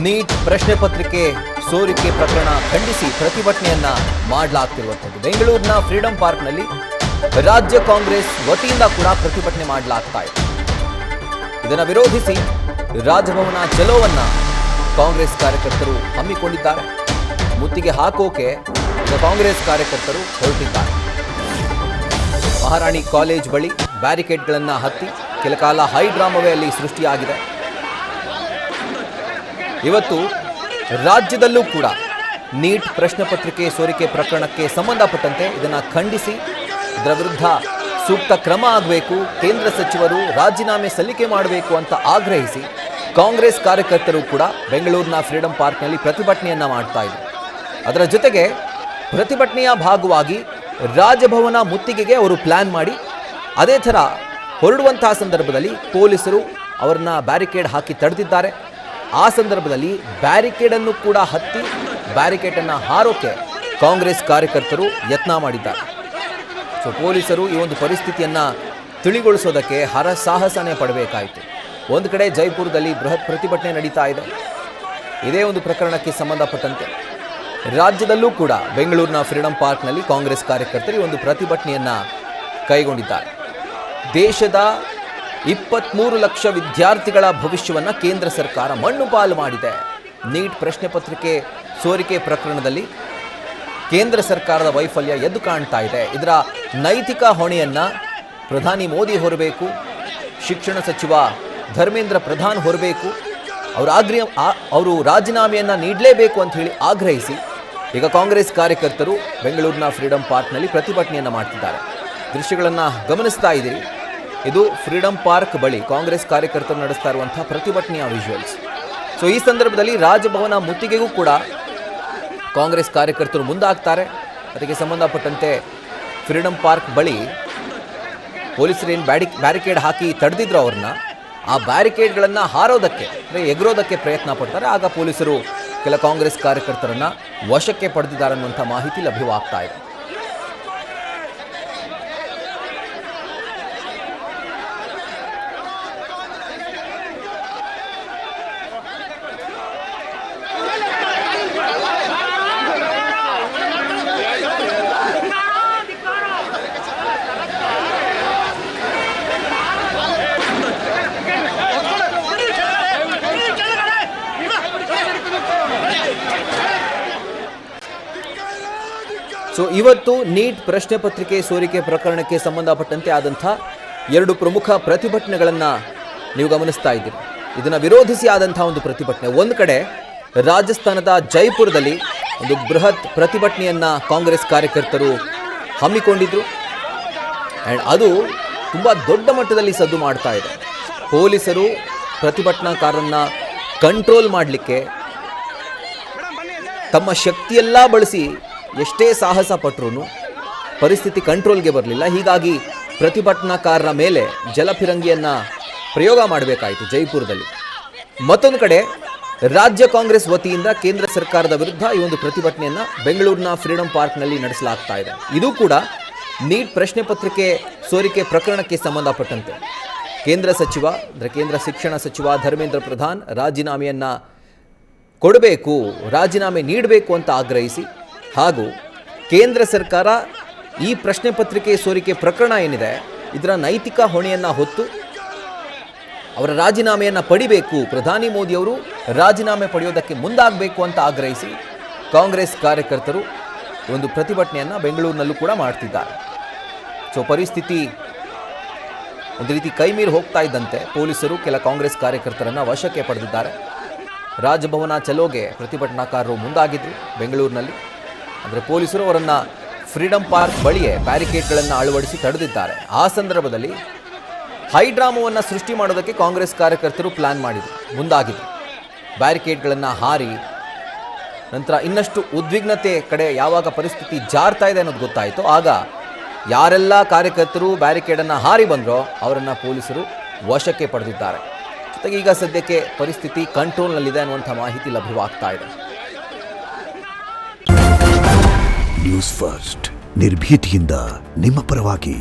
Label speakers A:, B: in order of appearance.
A: Neat ಪ್ರಶ್ನೆ ಪತ್ರಿಕೆ ಸೋರಿಕೆ ಪ್ರಕರಣ ಖಂಡಿಸಿ ಪ್ರತಿಭಟನೆಯನ್ನ ಮಾಡಲಾಗ್ತಿರುವಂಥದ್ದು. ಬೆಂಗಳೂರಿನ ಫ್ರೀಡಂ ಪಾರ್ಕ್ನಲ್ಲಿ ರಾಜ್ಯ ಕಾಂಗ್ರೆಸ್ ವತಿಯಿಂದ ಕೂಡ ಪ್ರತಿಭಟನೆ ಮಾಡಲಾಗ್ತಾ ಇದೆ. ಇದನ್ನು ವಿರೋಧಿಸಿ ರಾಜಭವನ ಚಲೋವನ್ನ ಕಾಂಗ್ರೆಸ್ ಕಾರ್ಯಕರ್ತರು ಹಮ್ಮಿಕೊಂಡಿದ್ದಾರೆ. ಮುತ್ತಿಗೆ ಹಾಕೋಕೆ ಕಾಂಗ್ರೆಸ್ ಕಾರ್ಯಕರ್ತರು ಹೊರಟಿದ್ದಾರೆ. ಮಹಾರಾಣಿ ಕಾಲೇಜ್ ಬಳಿ ಬ್ಯಾರಿಕೇಡ್ಗಳನ್ನು ಹತ್ತಿ ಕೆಲ ಕಾಲ ಹೈ ಡ್ರಾಮವೇ ಅಲ್ಲಿ ಸೃಷ್ಟಿಯಾಗಿದೆ. ಇವತ್ತು ರಾಜ್ಯದಲ್ಲೂ ಕೂಡ ನೀಟ್ ಪ್ರಶ್ನೆ ಪತ್ರಿಕೆ ಸೋರಿಕೆ ಪ್ರಕರಣಕ್ಕೆ ಸಂಬಂಧಪಟ್ಟಂತೆ ಇದನ್ನು ಖಂಡಿಸಿ ಇದರ ವಿರುದ್ಧ ಸೂಕ್ತ ಕ್ರಮ ಆಗಬೇಕು, ಕೇಂದ್ರ ಸಚಿವರು ರಾಜೀನಾಮೆ ಸಲ್ಲಿಕೆ ಮಾಡಬೇಕು ಅಂತ ಆಗ್ರಹಿಸಿ ಕಾಂಗ್ರೆಸ್ ಕಾರ್ಯಕರ್ತರು ಕೂಡ ಬೆಂಗಳೂರಿನ ಫ್ರೀಡಂ ಪಾರ್ಕ್ನಲ್ಲಿ ಪ್ರತಿಭಟನೆಯನ್ನ ಮಾಡ್ತಾ ಇದ್ದಾರೆ. ಅದರ ಜೊತೆಗೆ ಪ್ರತಿಭಟನೆಯ ಭಾಗವಾಗಿ ರಾಜಭವನ ಮುತ್ತಿಗೆಗೆ ಅವರು ಪ್ಲಾನ್ ಮಾಡಿ ಅದೇ ಥರ ಹೊರಡುವಂತಹ ಸಂದರ್ಭದಲ್ಲಿ ಪೊಲೀಸರು ಅವರನ್ನ ಬ್ಯಾರಿಕೇಡ್ ಹಾಕಿ ತಡೆದಿದ್ದಾರೆ. ಆ ಸಂದರ್ಭದಲ್ಲಿ ಬ್ಯಾರಿಕೇಡನ್ನು ಕೂಡ ಹತ್ತಿ ಬ್ಯಾರಿಕೇಡನ್ನು ಹಾರೋಕೆ ಕಾಂಗ್ರೆಸ್ ಕಾರ್ಯಕರ್ತರು ಯತ್ನ ಮಾಡಿದ್ದಾರೆ. ಸೊ ಪೊಲೀಸರು ಈ ಒಂದು ಪರಿಸ್ಥಿತಿಯನ್ನು ತಿಳಿಗೊಳಿಸೋದಕ್ಕೆ ಹರಸಾಹಸನೇ ಪಡಬೇಕಾಯಿತು. ಒಂದು ಕಡೆ ಜೈಪುರದಲ್ಲಿ ಬೃಹತ್ ಪ್ರತಿಭಟನೆ ನಡೀತಾ ಇದೆ. ಇದೇ ಒಂದು ಪ್ರಕರಣಕ್ಕೆ ಸಂಬಂಧಪಟ್ಟಂತೆ ರಾಜ್ಯದಲ್ಲೂ ಕೂಡ ಬೆಂಗಳೂರಿನ ಫ್ರೀಡಂ ಪಾರ್ಕ್ನಲ್ಲಿ ಕಾಂಗ್ರೆಸ್ ಕಾರ್ಯಕರ್ತರು ಒಂದು ಪ್ರತಿಭಟನೆಯನ್ನು ಕೈಗೊಂಡಿದ್ದಾರೆ. ದೇಶದ 23 ಲಕ್ಷ ವಿದ್ಯಾರ್ಥಿಗಳ ಭವಿಷ್ಯವನ್ನು ಕೇಂದ್ರ ಸರ್ಕಾರ ಮಣ್ಣು ಪಾಲು ಮಾಡಿದೆ. ನೀಟ್ ಪ್ರಶ್ನೆ ಪತ್ರಿಕೆ ಸೋರಿಕೆ ಪ್ರಕರಣದಲ್ಲಿ ಕೇಂದ್ರ ಸರ್ಕಾರದ ವೈಫಲ್ಯ ಎದ್ದು ಕಾಣ್ತಾ ಇದೆ. ಇದರ ನೈತಿಕ ಹೊಣೆಯನ್ನು ಪ್ರಧಾನಿ ಮೋದಿ ಹೊರಬೇಕು, ಶಿಕ್ಷಣ ಸಚಿವ ಧರ್ಮೇಂದ್ರ ಪ್ರಧಾನ್ ಹೊರಬೇಕು, ಅವರು ರಾಜೀನಾಮೆಯನ್ನು ನೀಡಲೇಬೇಕು ಅಂತ ಹೇಳಿ ಆಗ್ರಹಿಸಿ ಈಗ ಕಾಂಗ್ರೆಸ್ ಕಾರ್ಯಕರ್ತರು ಬೆಂಗಳೂರಿನ ಫ್ರೀಡಂ ಪಾರ್ಕ್ನಲ್ಲಿ ಪ್ರತಿಭಟನೆಯನ್ನು ಮಾಡ್ತಿದ್ದಾರೆ. ದೃಶ್ಯಗಳನ್ನು ಗಮನಿಸ್ತಾ ಇದ್ದೀರಿ. ಇದು ಫ್ರೀಡಂ ಪಾರ್ಕ್ ಬಳಿ ಕಾಂಗ್ರೆಸ್ ಕಾರ್ಯಕರ್ತರು ನಡೆಸ್ತಾ ಇರುವಂತಹ ಪ್ರತಿಭಟನೆಯ ವಿಜುವಲ್ಸ್. ಸೊ ಈ ಸಂದರ್ಭದಲ್ಲಿ ರಾಜಭವನ ಮುತ್ತಿಗೆಗೂ ಕೂಡ ಕಾಂಗ್ರೆಸ್ ಕಾರ್ಯಕರ್ತರು ಮುಂದಾಗ್ತಾರೆ. ಅದಕ್ಕೆ ಸಂಬಂಧಪಟ್ಟಂತೆ ಫ್ರೀಡಂ ಪಾರ್ಕ್ ಬಳಿ ಪೊಲೀಸರು ಏನು ಬ್ಯಾರಿಕೇಡ್ ಹಾಕಿ ತಡೆದಿದ್ರು ಅವ್ರನ್ನ, ಆ ಬ್ಯಾರಿಕೇಡ್ಗಳನ್ನು ಹಾರೋದಕ್ಕೆ ಎಗರೋದಕ್ಕೆ ಪ್ರಯತ್ನ ಪಡ್ತಾರೆ. ಆಗ ಪೊಲೀಸರು ಕೆಲ ಕಾಂಗ್ರೆಸ್ ಕಾರ್ಯಕರ್ತರನ್ನ ವಶಕ್ಕೆ ಪಡೆದಿದ್ದಾರೆ ಅನ್ನುವಂಥ ಮಾಹಿತಿ ಲಭ್ಯವಾಗ್ತಾ ಇದೆ. ಸೊ ಇವತ್ತು ನೀಟ್ ಪ್ರಶ್ನೆ ಪತ್ರಿಕೆ ಸೋರಿಕೆ ಪ್ರಕರಣಕ್ಕೆ ಸಂಬಂಧಪಟ್ಟಂತೆ ಆದಂಥ 2 ಪ್ರಮುಖ ಪ್ರತಿಭಟನೆಗಳನ್ನು ನೀವು ಗಮನಿಸ್ತಾ ಇದ್ದೀರಿ. ಇದನ್ನು ವಿರೋಧಿಸಿ ಆದಂಥ ಒಂದು ಪ್ರತಿಭಟನೆ. ಒಂದು ಕಡೆ ರಾಜಸ್ಥಾನದ ಜೈಪುರದಲ್ಲಿ ಒಂದು ಬೃಹತ್ ಪ್ರತಿಭಟನೆಯನ್ನು ಕಾಂಗ್ರೆಸ್ ಕಾರ್ಯಕರ್ತರು ಹಮ್ಮಿಕೊಂಡಿದ್ರು. ಆ್ಯಂಡ್ ಅದು ತುಂಬ ದೊಡ್ಡ ಮಟ್ಟದಲ್ಲಿ ಸದ್ದು ಮಾಡ್ತಾ ಇದೆ. ಪೊಲೀಸರು ಪ್ರತಿಭಟನಾಕಾರರನ್ನು ಕಂಟ್ರೋಲ್ ಮಾಡಲಿಕ್ಕೆ ತಮ್ಮ ಶಕ್ತಿಯೆಲ್ಲ ಬಳಸಿ ಎಷ್ಟೇ ಸಾಹಸ ಪಟ್ಟರೂ ಪರಿಸ್ಥಿತಿ ಕಂಟ್ರೋಲ್ಗೆ ಬರಲಿಲ್ಲ. ಹೀಗಾಗಿ ಪ್ರತಿಭಟನಾಕಾರರ ಮೇಲೆ ಜಲಫಿರಂಗಿಯನ್ನು ಪ್ರಯೋಗ ಮಾಡಬೇಕಾಯಿತು ಜೈಪುರದಲ್ಲಿ. ಮತ್ತೊಂದು ಕಡೆ ರಾಜ್ಯ ಕಾಂಗ್ರೆಸ್ ವತಿಯಿಂದ ಕೇಂದ್ರ ಸರ್ಕಾರದ ವಿರುದ್ಧ ಈ ಒಂದು ಪ್ರತಿಭಟನೆಯನ್ನು ಬೆಂಗಳೂರಿನ ಫ್ರೀಡಂ ಪಾರ್ಕ್ನಲ್ಲಿ ನಡೆಸಲಾಗ್ತಾ ಇದೆ. ಇದು ಕೂಡ ನೀಟ್ ಪ್ರಶ್ನೆ ಪತ್ರಿಕೆ ಸೋರಿಕೆ ಪ್ರಕರಣಕ್ಕೆ ಸಂಬಂಧಪಟ್ಟಂತೆ ಕೇಂದ್ರ ಸಚಿವ ಅಂದರೆ ಕೇಂದ್ರ ಶಿಕ್ಷಣ ಸಚಿವ ಧರ್ಮೇಂದ್ರ ಪ್ರಧಾನ್ ರಾಜೀನಾಮೆಯನ್ನು ಕೊಡಬೇಕು, ರಾಜೀನಾಮೆ ನೀಡಬೇಕು ಅಂತ ಆಗ್ರಹಿಸಿ ಹಾಗೂ ಕೇಂದ್ರ ಸರ್ಕಾರ ಈ ಪ್ರಶ್ನೆ ಪತ್ರಿಕೆ ಸೋರಿಕೆ ಪ್ರಕರಣ ಏನಿದೆ ಇದರ ನೈತಿಕ ಹೊಣೆಯನ್ನು ಹೊತ್ತು ಅವರ ರಾಜೀನಾಮೆಯನ್ನು ಪಡಿಬೇಕು, ಪ್ರಧಾನಿ ಮೋದಿಯವರು ರಾಜೀನಾಮೆ ಪಡೆಯೋದಕ್ಕೆ ಮುಂದಾಗಬೇಕು ಅಂತ ಆಗ್ರಹಿಸಿ ಕಾಂಗ್ರೆಸ್ ಕಾರ್ಯಕರ್ತರು ಒಂದು ಪ್ರತಿಭಟನೆಯನ್ನು ಬೆಂಗಳೂರಿನಲ್ಲೂ ಕೂಡ ಮಾಡ್ತಿದ್ದಾರೆ. ಸೊ ಪರಿಸ್ಥಿತಿ ಒಂದು ರೀತಿ ಕೈಮೀರಿ ಹೋಗ್ತಾ ಇದ್ದಂತೆ ಪೊಲೀಸರು ಕೆಲ ಕಾಂಗ್ರೆಸ್ ಕಾರ್ಯಕರ್ತರನ್ನು ವಶಕ್ಕೆ ಪಡೆದಿದ್ದಾರೆ. ರಾಜಭವನ ಚಲೋಗೆ ಪ್ರತಿಭಟನಾಕಾರರು ಮುಂದಾಗಿದ್ದರು ಬೆಂಗಳೂರಿನಲ್ಲಿ. ಅಂದರೆ ಪೊಲೀಸರು ಅವರನ್ನು ಫ್ರೀಡಂ ಪಾರ್ಕ್ ಬಳಿಯೇ ಬ್ಯಾರಿಕೇಡ್ಗಳನ್ನು ಅಳವಡಿಸಿ ತಡೆದಿದ್ದಾರೆ. ಆ ಸಂದರ್ಭದಲ್ಲಿ ಹೈ ಡ್ರಾಮವನ್ನು ಸೃಷ್ಟಿ ಮಾಡೋದಕ್ಕೆ ಕಾಂಗ್ರೆಸ್ ಕಾರ್ಯಕರ್ತರು ಪ್ಲಾನ್ ಮಾಡಿದರು, ಮುಂದಾಗಿದ್ದರು. ಬ್ಯಾರಿಕೇಡ್ಗಳನ್ನು ಹಾರಿ ನಂತರ ಇನ್ನಷ್ಟು ಉದ್ವಿಗ್ನತೆ ಕಡೆ ಯಾವಾಗ ಪರಿಸ್ಥಿತಿ ಜಾರ್ತಾ ಇದೆ ಅನ್ನೋದು ಗೊತ್ತಾಯಿತು, ಆಗ ಯಾರೆಲ್ಲ ಕಾರ್ಯಕರ್ತರು ಬ್ಯಾರಿಕೇಡನ್ನು ಹಾರಿ ಬಂದರೋ ಅವರನ್ನು ಪೊಲೀಸರು ವಶಕ್ಕೆ ಪಡೆದಿದ್ದಾರೆ. ಜೊತೆಗೆ ಈಗ ಸದ್ಯಕ್ಕೆ ಪರಿಸ್ಥಿತಿ ಕಂಟ್ರೋಲ್ನಲ್ಲಿದೆ ಅನ್ನುವಂಥ ಮಾಹಿತಿ ಲಭ್ಯವಾಗ್ತಾ ಇದೆ.
B: ನ್ಯೂಸ್ ಫಸ್ಟ್ ನಿರ್ಭೀತಿಯಿಂದ ನಿಮ್ಮ ಪರವಾಗಿ.